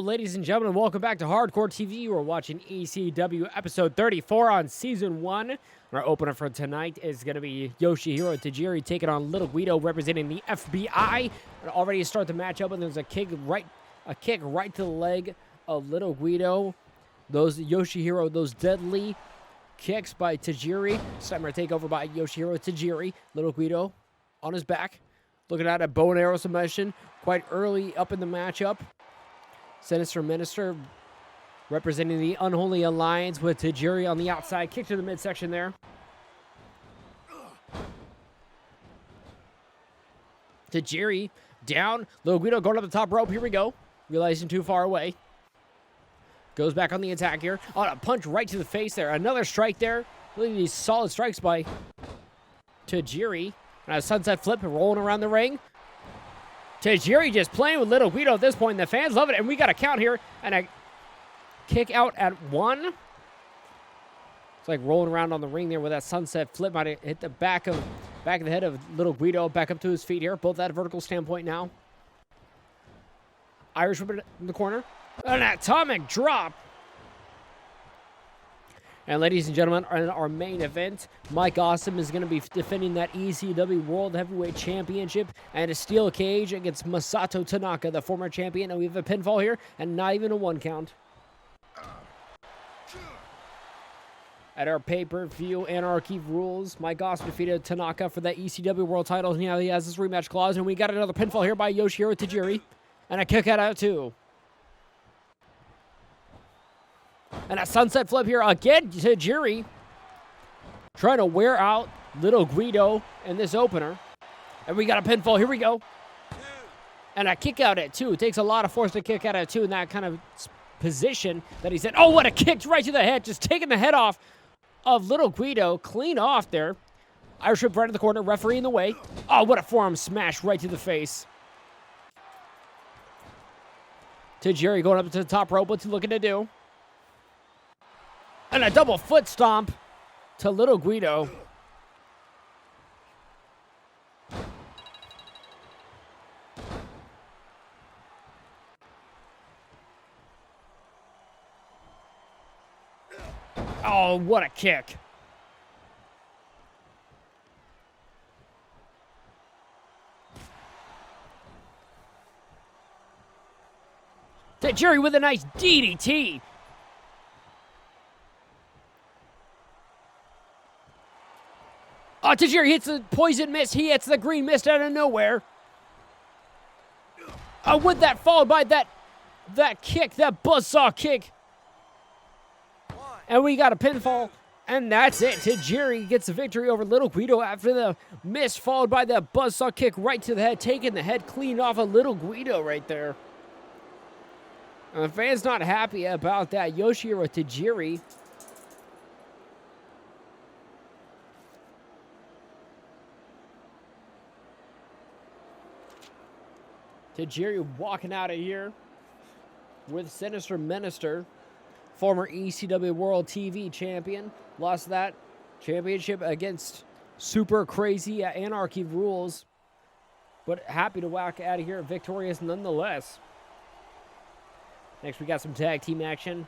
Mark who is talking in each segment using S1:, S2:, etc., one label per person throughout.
S1: ladies and gentlemen? Welcome back to Hardcore TV. You are watching ECW episode 34 on season 1. Our opener for tonight is going to be Yoshihiro Tajiri taking on Little Guido representing the FBI. And already start the matchup, and there's a kick right to the leg of Little Guido. Those deadly kicks by Tajiri. Slammer takeover by Yoshihiro Tajiri. Little Guido on his back, looking at a bow and arrow submission quite early up in the matchup. Sinister Minister representing the Unholy Alliance with Tajiri on the outside. Kick to the midsection there. Tajiri down. Little Guido going up the top rope. Here we go. Realizing too far away. Goes back on the attack here. On a punch right to the face there. Another strike there. Look at these solid strikes by Tajiri. And a sunset flip rolling around the ring. Tajiri just playing with Little Guido at this point. The fans love it. And we got a count here. And a kick out at 1. It's like rolling around on the ring there with that sunset flip. Might have hit the back of the head of Little Guido. Back up to his feet here. Both at a vertical standpoint now. Irish whip in the corner. An atomic drop. And ladies and gentlemen, in our main event, Mike Awesome is going to be defending that ECW World Heavyweight Championship and a steel cage against Masato Tanaka, the former champion. And we have a pinfall here and not even a 1 count. At our pay-per-view Anarchy Rules, Mike Awesome defeated Tanaka for that ECW World title. And now he has this rematch clause. And we got another pinfall here by Yoshihiro Tajiri. And a kick out at 2. And a sunset flip here again. Tajiri trying to wear out Little Guido in this opener. And we got a pinfall. Here we go. And a kick out at 2. It takes a lot of force to kick out at 2 in that kind of position that he's in. Oh, what a kick right to the head. Just taking the head off of Little Guido. Clean off there. Irish whip right in the corner. Referee in the way. Oh, what a forearm smash right to the face. Tajiri going up to the top rope. What's he looking to do? And a double foot stomp to Little Guido. Oh, what a kick. Tajiri with a nice DDT. Oh, Tajiri hits the poison mist. He hits the green mist out of nowhere. Oh, with that followed by that kick, that buzzsaw kick. And we got a pinfall. And that's it. Tajiri gets the victory over Little Guido after the mist, followed by that buzzsaw kick right to the head, taking the head clean off of Little Guido right there. And the fans not happy about that. Yoshihiro Tajiri walking out of here with Sinister Minister, former ECW World TV Champion. Lost that championship against Super Crazy Anarchy Rules, but happy to walk out of here victorious nonetheless. Next, we got some tag team action.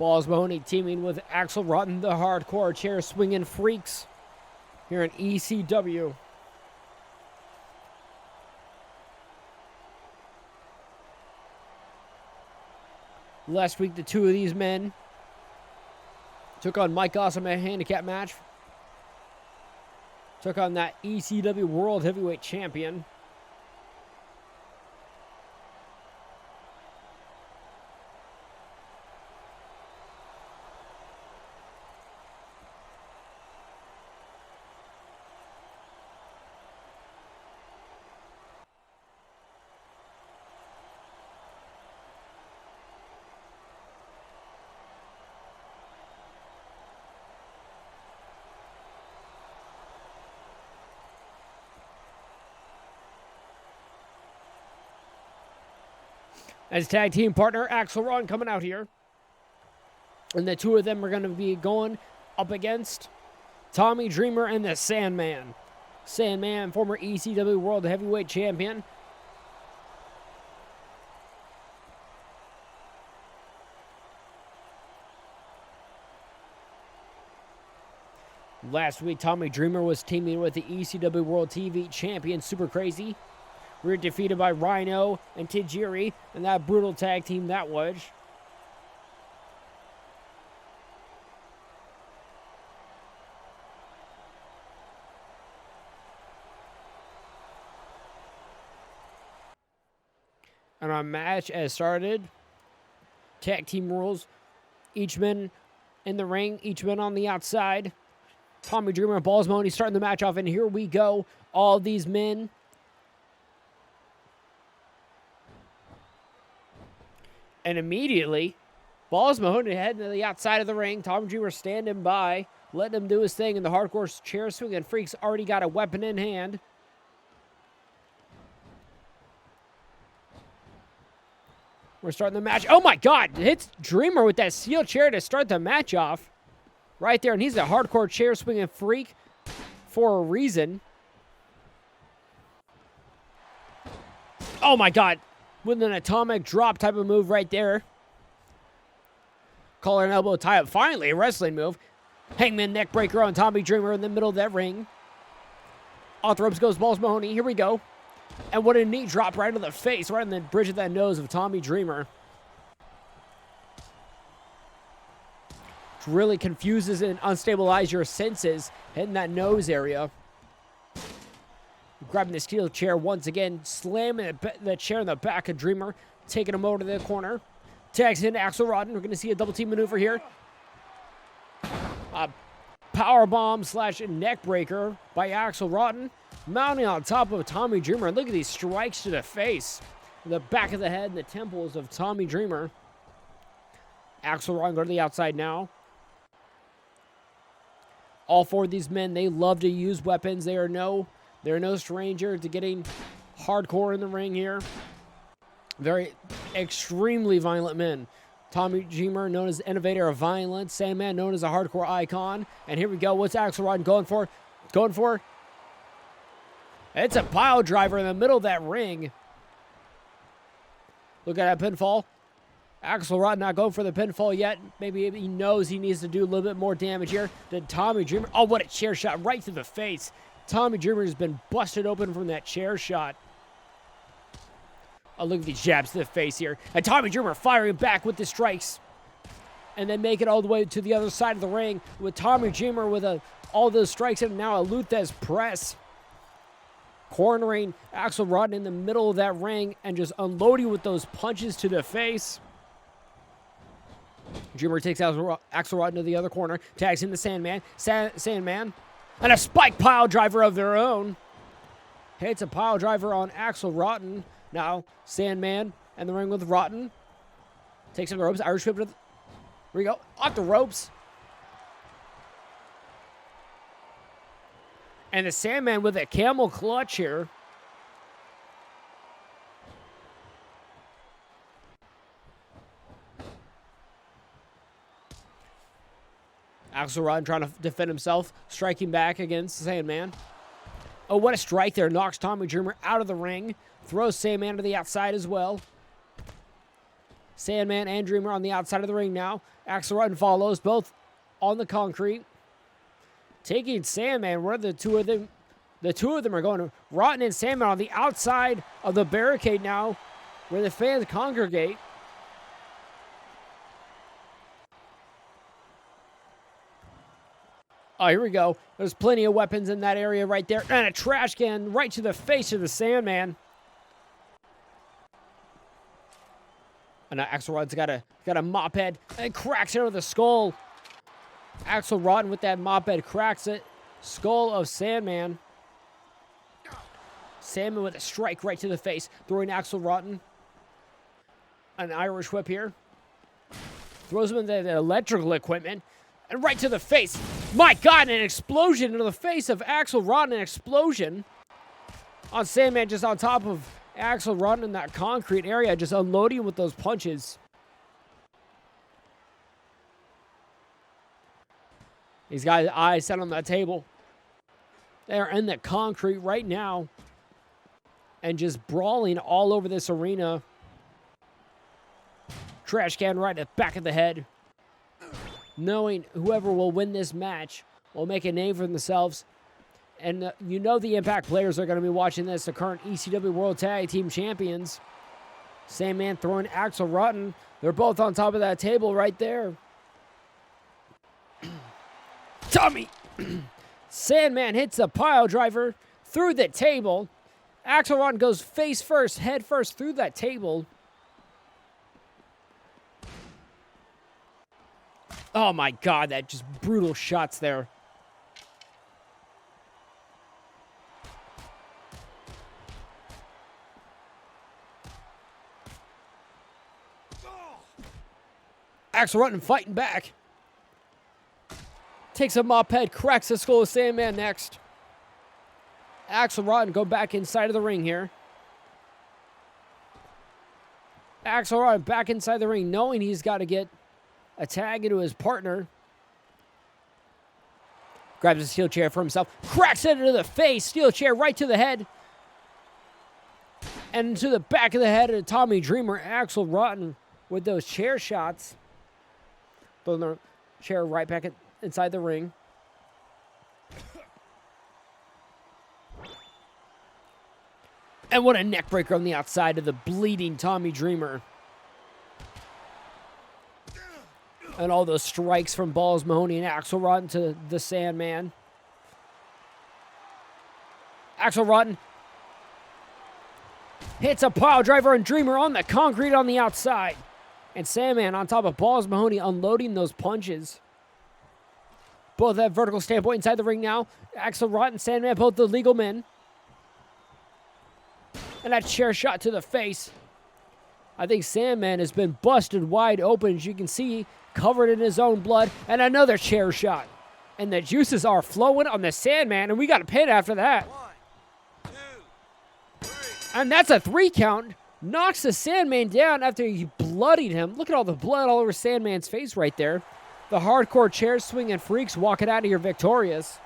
S1: Balls Mahoney teaming with Axel Rotten, the Hardcore Chair Swinging Freaks, here in ECW. Last week, the two of these men took on Mike Awesome in a handicap match. Took on that ECW World Heavyweight Champion. As tag team partner, Axel Ron coming out here. And the two of them are going to be going up against Tommy Dreamer and the Sandman. Sandman, former ECW World Heavyweight Champion. Last week, Tommy Dreamer was teaming with the ECW World TV Champion, Super Crazy. We were defeated by Rhino and Tajiri, and that brutal tag team that was. And our match has started. Tag team rules. Each man in the ring, each man on the outside. Tommy Dreamer and Balls Mahoney starting the match off, and here we go. All these men. And immediately, Balls Mahoney heading to the outside of the ring. Tommy Dreamer standing by, letting him do his thing, and the Hardcore Chair Swinging Freaks already got a weapon in hand. We're starting the match. Oh my God! Hits Dreamer with that steel chair to start the match off. Right there, and he's a Hardcore Chair Swinging Freak for a reason. Oh my God! With an atomic drop type of move right there. Collar and elbow tie up. Finally, a wrestling move. Hangman neck breaker on Tommy Dreamer in the middle of that ring. Off the ropes goes Balls Mahoney. Here we go. And what a neat drop right on the face, right on the bridge of that nose of Tommy Dreamer. Which really confuses and unstabilizes your senses, hitting that nose area. Grabbing the steel chair once again, slamming the chair in the back of Dreamer, taking him over to the corner. Tags in Axel Rotten. We're going to see a double team maneuver here. A power bomb / neck breaker by Axel Rotten. Mounting on top of Tommy Dreamer. And look at these strikes to the face. The back of the head and the temples of Tommy Dreamer. Axel Rotten go to the outside now. All four of these men, they love to use weapons. They're no stranger to getting hardcore in the ring here. Very extremely violent men. Tommy Dreamer, known as the innovator of violence. Sandman, known as a hardcore icon. And here we go. What's Axel Rotten going for? Going for? It's a pile driver in the middle of that ring. Look at that pinfall. Axel Rotten not going for the pinfall yet. Maybe he knows he needs to do a little bit more damage here. Then Tommy Dreamer. Oh, what a chair shot right to the face. Tommy Dreamer has been busted open from that chair shot. Oh, look at these jabs to the face here. And Tommy Dreamer firing back with the strikes. And then make it all the way to the other side of the ring with Tommy Dreamer with all those strikes and now a Luthez press. Cornering Axel Rotten in the middle of that ring and just unloading with those punches to the face. Dreamer takes Axel Rotten to the other corner. Tags in the Sandman. Sandman. And a spike pile driver of their own. Hits a pile driver on Axel Rotten. Now, Sandman and the ring with Rotten. Takes him to the ropes. Irish whip. Here we go. Off the ropes. And the Sandman with a camel clutch here. Axel Rotten trying to defend himself. Striking back against the Sandman. Oh, what a strike there. Knocks Tommy Dreamer out of the ring. Throws Sandman to the outside as well. Sandman and Dreamer on the outside of the ring now. Axel Rotten follows, both on the concrete. Taking Sandman, where the two of them are going. Rotten and Sandman on the outside of the barricade now, where the fans congregate. Oh, here we go. There's plenty of weapons in that area right there. And a trash can right to the face of the Sandman. And now Axel Rotten's got a mop head and cracks it over the skull. Axel Rotten with that mop head cracks it. Skull of Sandman. Sandman with a strike right to the face. Throwing Axel Rotten. An Irish whip here. Throws him into the electrical equipment. And right to the face. My God, an explosion into the face of Axel Rotten. An explosion on Sandman just on top of Axel Rotten in that concrete area. Just unloading with those punches. He's got his eyes set on that table. They're in the concrete right now. And just brawling all over this arena. Trash can right at the back of the head. Knowing whoever will win this match will make a name for themselves. And you know the Impact players are going to be watching this. The current ECW World Tag Team Champions. Sandman throwing Axel Rotten. They're both on top of that table right there. Tommy! Sandman hits a pile driver through the table. Axel Rotten goes face first, head first through that table. Oh my God, that just brutal shots there. Axel Rotten fighting back. Takes a mop head, cracks the skull of Sandman next. Axel Rotten go back inside of the ring here. Axel Rotten back inside the ring, knowing he's got to get a tag into his partner. Grabs a steel chair for himself, cracks it into the face, steel chair right to the head. And to the back of the head of Tommy Dreamer, Axel Rotten with those chair shots. Throwing the chair right back inside the ring. And what a neck breaker on the outside of the bleeding Tommy Dreamer. And all those strikes from Balls Mahoney and Axel Rotten to the Sandman. Axel Rotten hits a pile driver and Dreamer on the concrete on the outside. And Sandman on top of Balls Mahoney unloading those punches. Both at vertical standpoint inside the ring now. Axel Rotten, Sandman, both the legal men. And that chair shot to the face. I think Sandman has been busted wide open, as you can see, covered in his own blood. And another chair shot. And the juices are flowing on the Sandman, and we got a pin after that.
S2: 1, 2, 3.
S1: And that's a 3 count. Knocks the Sandman down after he bloodied him. Look at all the blood all over Sandman's face right there. The hardcore chair swinging freaks walking out of here victorious.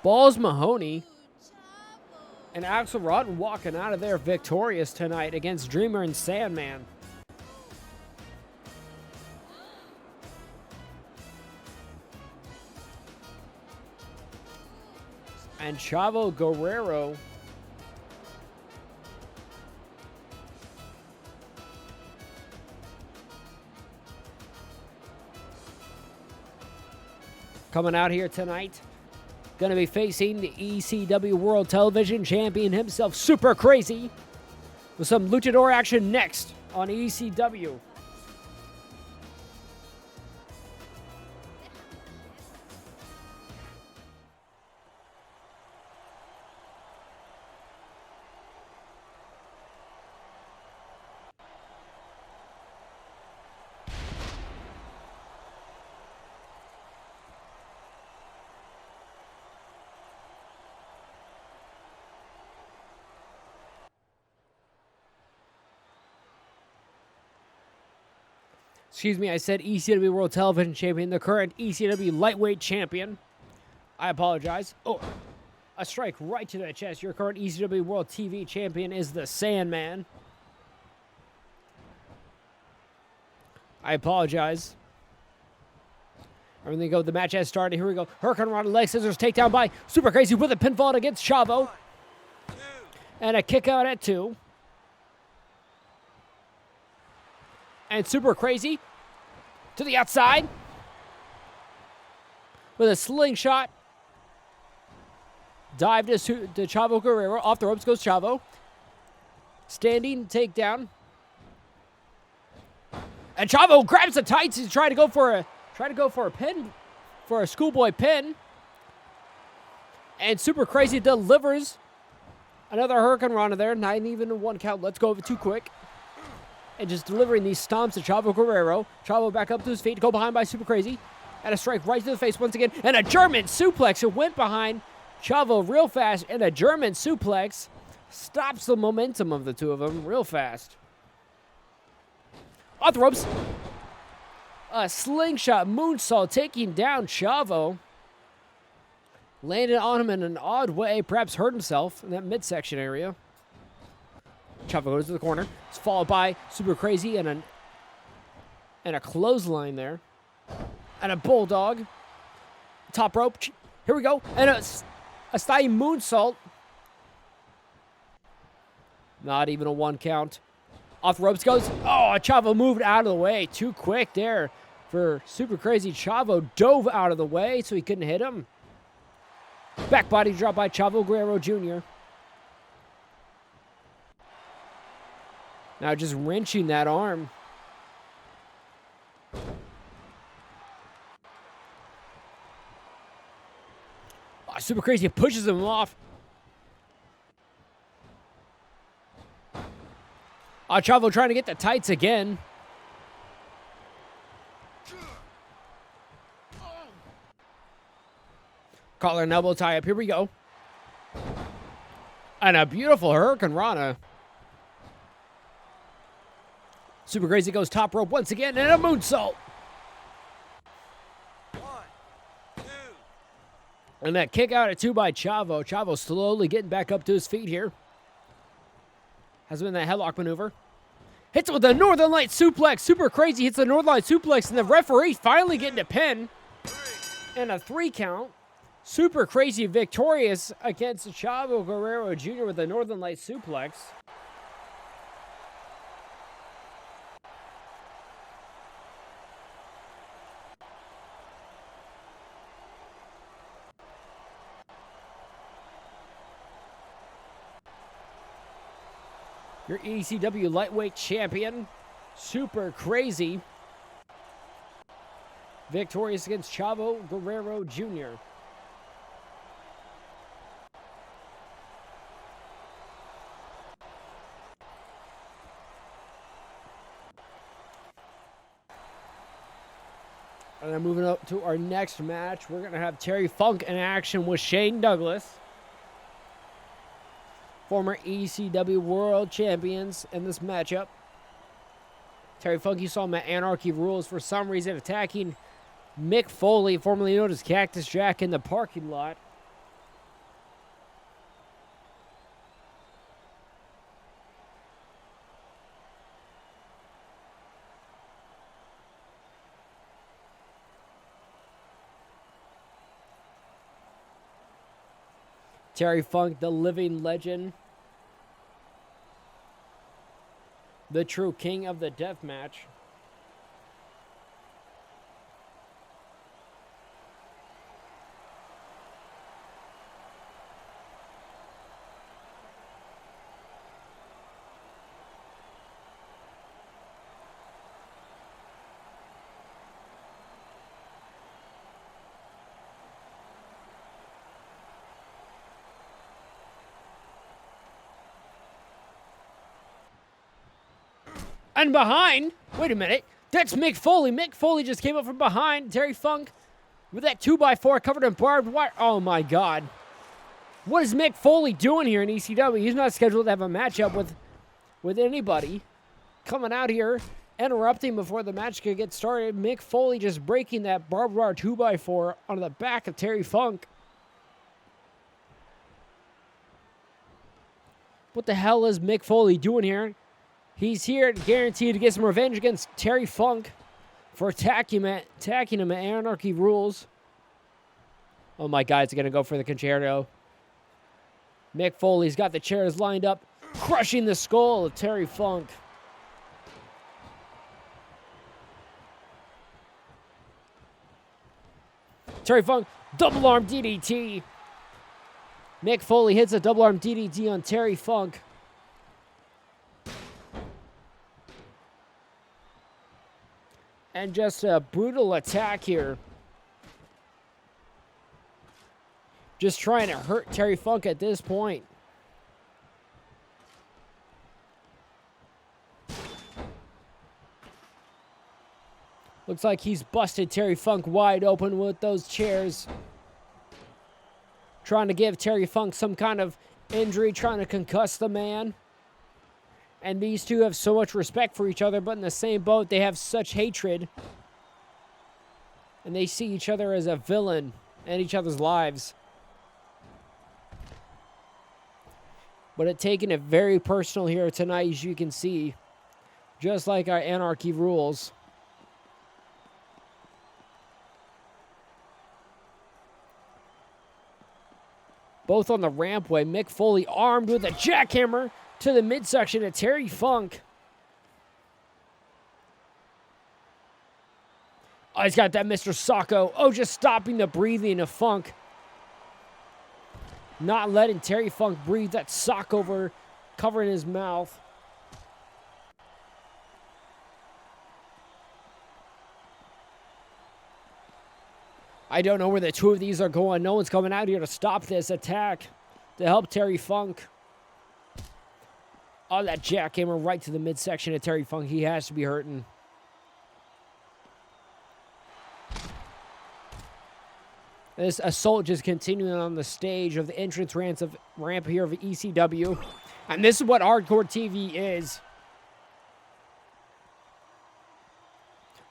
S1: Balls Mahoney and Axel Rotten walking out of there victorious tonight against Dreamer and Sandman. And Chavo Guerrero coming out here tonight. Going to be facing the ECW World Television Champion himself, Super Crazy, with some luchador action next on ECW. Excuse me, I said ECW World Television Champion, the current ECW Lightweight Champion. I apologize. Oh, a strike right to the chest. Your current ECW World TV Champion is the Sandman. I apologize. Everything go. The match has started. Here we go. Hurricane Rana leg scissors takedown by Super Crazy with a pinfall against Chavo.
S2: 1, 2.
S1: And a kick out at 2. And Super Crazy to the outside with a slingshot. Dive to Chavo Guerrero. Off the ropes goes Chavo. Standing takedown. And Chavo grabs the tights. He's trying to go for a pin, for a schoolboy pin. And Super Crazy delivers another Hurricane Rana there. Not even a 1 count. Let's go too quick. And just delivering these stomps to Chavo Guerrero. Chavo back up to his feet, go behind by Super Crazy. And a strike right to the face once again. And a German suplex. It went behind Chavo real fast. And a German suplex Stops the momentum of the two of them real fast. Off the ropes. A slingshot moonsault taking down Chavo. Landed on him in an odd way. Perhaps hurt himself in that midsection area. Chavo goes to the corner. It's followed by Super Crazy and a clothesline there. And a bulldog. Top rope. Here we go. And a Stein moonsault. Not even a 1 count. Off the ropes goes. Oh, Chavo moved out of the way. Too quick there for Super Crazy. Chavo dove out of the way so he couldn't hit him. Back body drop by Chavo Guerrero Jr. Now just wrenching that arm. Oh, Super Crazy pushes him off. Chavo trying to get the tights again. Collar and elbow tie up. Here we go. And a beautiful Hurricane Rana. Super Crazy goes top rope once again and a moonsault.
S2: 1, 2.
S1: And that kick out at 2 by Chavo. Chavo slowly getting back up to his feet here. Has been that headlock maneuver. Hits it with a Northern Light suplex. Super Crazy hits the Northern Light suplex, and the referee finally getting a pin. And a 3 count. Super Crazy victorious against Chavo Guerrero Jr. with a Northern Light suplex. Your ECW lightweight champion, Super Crazy, victorious against Chavo Guerrero Jr. And then moving up to our next match, we're going to have Terry Funk in action with Shane Douglas. Former ECW World Champions in this matchup. Terry Funk, you saw him at Anarchy Rules for some reason attacking Mick Foley, formerly known as Cactus Jack, in the parking lot. Terry Funk, the living legend. The true king of the death match. And behind, wait a minute, that's Mick Foley. Mick Foley just came up from behind Terry Funk with that 2x4 covered in barbed wire. Oh my God. What is Mick Foley doing here in ECW? He's not scheduled to have a matchup with anybody. Coming out here, interrupting before the match could get started. Mick Foley just breaking that barbed wire 2x4 onto the back of Terry Funk. What the hell is Mick Foley doing here? He's here guaranteed to get some revenge against Terry Funk for attacking him at Anarchy Rules. Oh my God, it's going to go for the concerto. Mick Foley's got the chairs lined up, crushing the skull of Terry Funk. Terry Funk, double arm DDT. Mick Foley hits a double arm DDT on Terry Funk. And just a brutal attack here. Just trying to hurt Terry Funk at this point. Looks like he's busted Terry Funk wide open with those chairs. Trying to give Terry Funk some kind of injury, trying to concuss the man. And these two have so much respect for each other, but in the same boat, they have such hatred. And they see each other as a villain in each other's lives. But it's taking it very personal here tonight, as you can see. Just like our Anarchy rules. Both on the rampway. Mick Foley armed with a jackhammer to the midsection of Terry Funk. Oh, he's got that Mr. Sacco. Oh, just stopping the breathing of Funk. Not letting Terry Funk breathe. That sock over, covering his mouth. I don't know where the two of these are going. No one's coming out here to stop this attack, to help Terry Funk. Oh, that jackhammer right to the midsection of Terry Funk. He has to be hurting. This assault just continuing on the stage of the entrance ramp here of ECW. And this is what Hardcore TV is.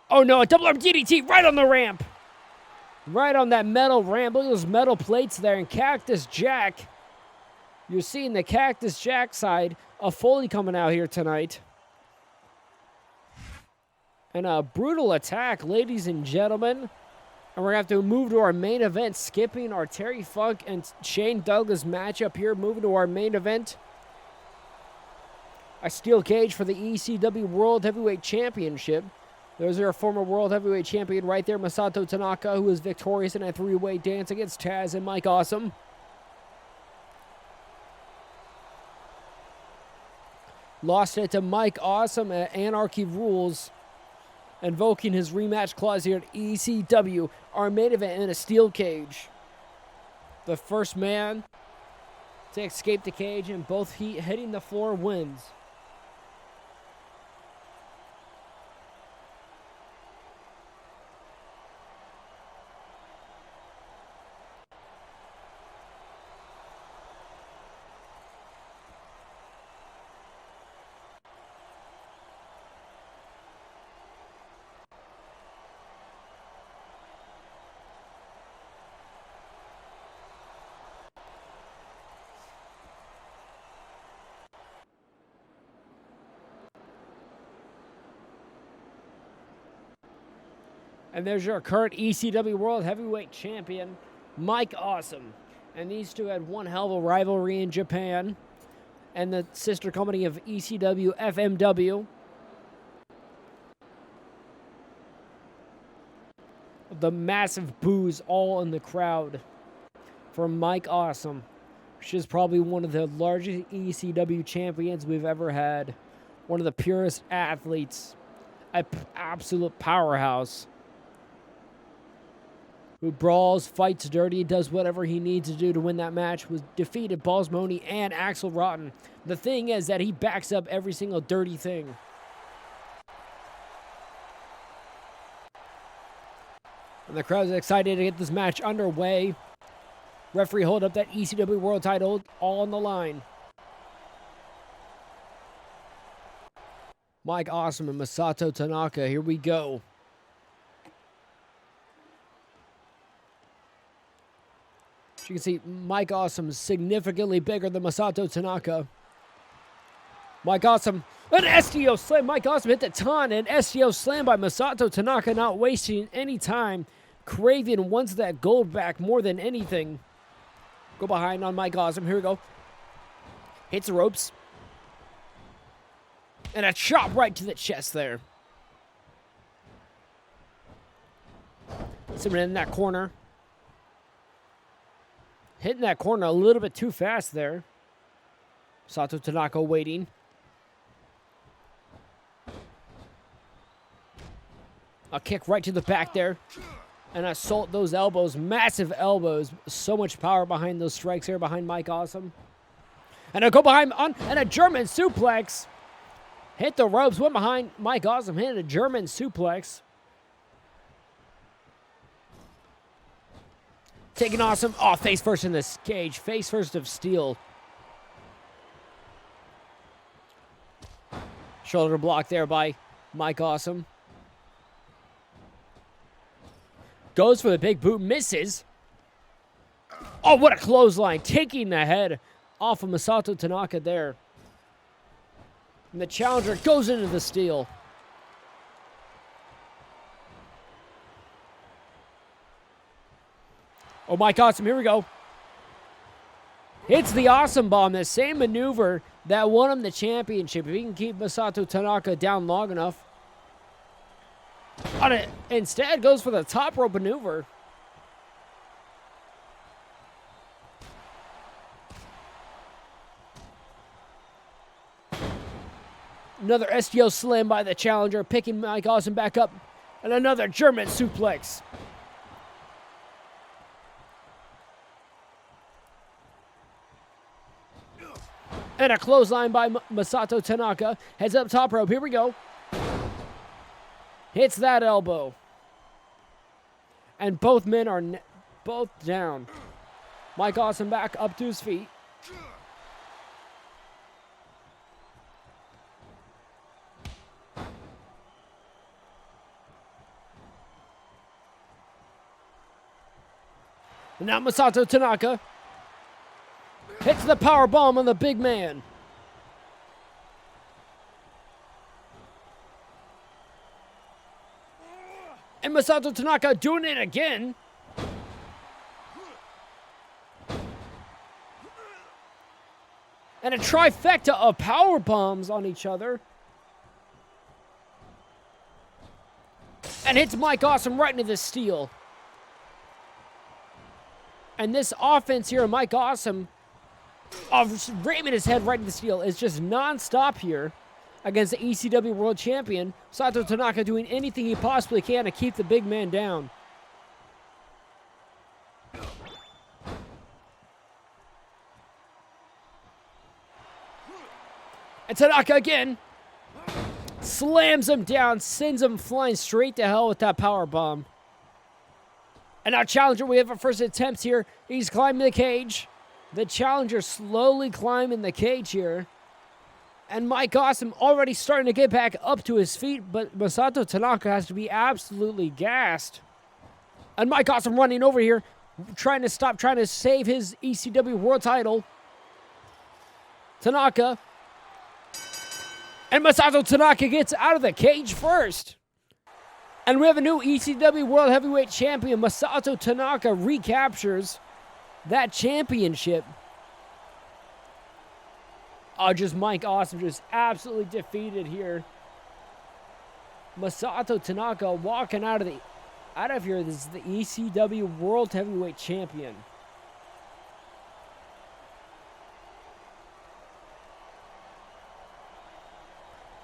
S1: Oh no, a double arm DDT right on the ramp. Right on that metal ramp. Look at those metal plates there. And Cactus Jack. You're seeing the Cactus Jack side of Foley coming out here tonight. And a brutal attack, ladies and gentlemen. And we're going to have to move to our main event, skipping our Terry Funk and Shane Douglas matchup here. Moving to our main event. A steel cage for the ECW World Heavyweight Championship. There's our former World Heavyweight Champion right there, Masato Tanaka, who was victorious in a three-way dance against Taz and Mike Awesome. Lost it to Mike Awesome at Anarchy Rules. Invoking his rematch clause here at ECW. Our main event in a steel cage. The first man to escape the cage and both hitting the floor wins. And there's your current ECW World Heavyweight Champion, Mike Awesome. And these two had one hell of a rivalry in Japan. And the sister company of ECW, FMW. The massive boos all in the crowd for Mike Awesome, which is probably one of the largest ECW champions we've ever had. One of the purest athletes. An absolute powerhouse. Who brawls, fights dirty, does whatever he needs to do to win that match. Was defeated Balls Mahoney and Axel Rotten. The thing is that he backs up every single dirty thing. And the crowd's excited to get this match underway. Referee hold up that ECW World title all on the line. Mike Awesome and Masato Tanaka, here we go. You can see Mike Awesome is significantly bigger than Masato Tanaka. Mike Awesome, an STO slam. Mike Awesome hit the ton, and STO slam by Masato Tanaka, not wasting any time. Craven wants that gold back more than anything. Go behind on Mike Awesome. Here we go. Hits the ropes. And a chop right to the chest there. Someone in that corner. Hitting that corner a little bit too fast there. Sato Tanaka waiting. A kick right to the back there. And assault those elbows. Massive elbows. So much power behind those strikes here behind Mike Awesome. And a go behind on and a German suplex. Hit the ropes. Went behind Mike Awesome. Hit a German suplex. Taking Awesome. Oh, face first in this cage. Face first of steel. Shoulder block there by Mike Awesome. Goes for the big boot, misses. Oh, what a clothesline. Taking the head off of Masato Tanaka there. And the challenger goes into the steel. Oh, Mike Awesome, here we go. Hits the Awesome Bomb, the same maneuver that won him the championship. If he can keep Masato Tanaka down long enough. Instead, goes for the top rope maneuver. Another STO slam by the challenger, picking Mike Awesome back up. And another German suplex. And a clothesline by Masato Tanaka. Heads up top rope. Here we go. Hits that elbow. And both men are both down. Mike Awesome back up to his feet. And now Masato Tanaka hits the power bomb on the big man. And Masato Tanaka doing it again. And a trifecta of power bombs on each other. And hits Mike Awesome right into the steel. And this offense here, Mike Awesome, of ramming his head right into the steel, is just non-stop here against the ECW World Champion. Masato Tanaka doing anything he possibly can to keep the big man down. And Tanaka again slams him down, sends him flying straight to hell with that power bomb. And now challenger, we have our first attempt here. He's climbing the cage. The challenger slowly climbing the cage here. And Mike Awesome already starting to get back up to his feet, but Masato Tanaka has to be absolutely gassed. And Mike Awesome running over here, trying to save his ECW World title. Tanaka. And Masato Tanaka gets out of the cage first. And we have a new ECW World Heavyweight Champion. Masato Tanaka recaptures that championship. Oh, just Mike Awesome just absolutely defeated here. Masato Tanaka walking out of here. This is the ECW World Heavyweight Champion.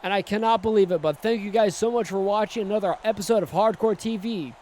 S1: And I cannot believe it, but thank you guys so much for watching another episode of Hardcore TV.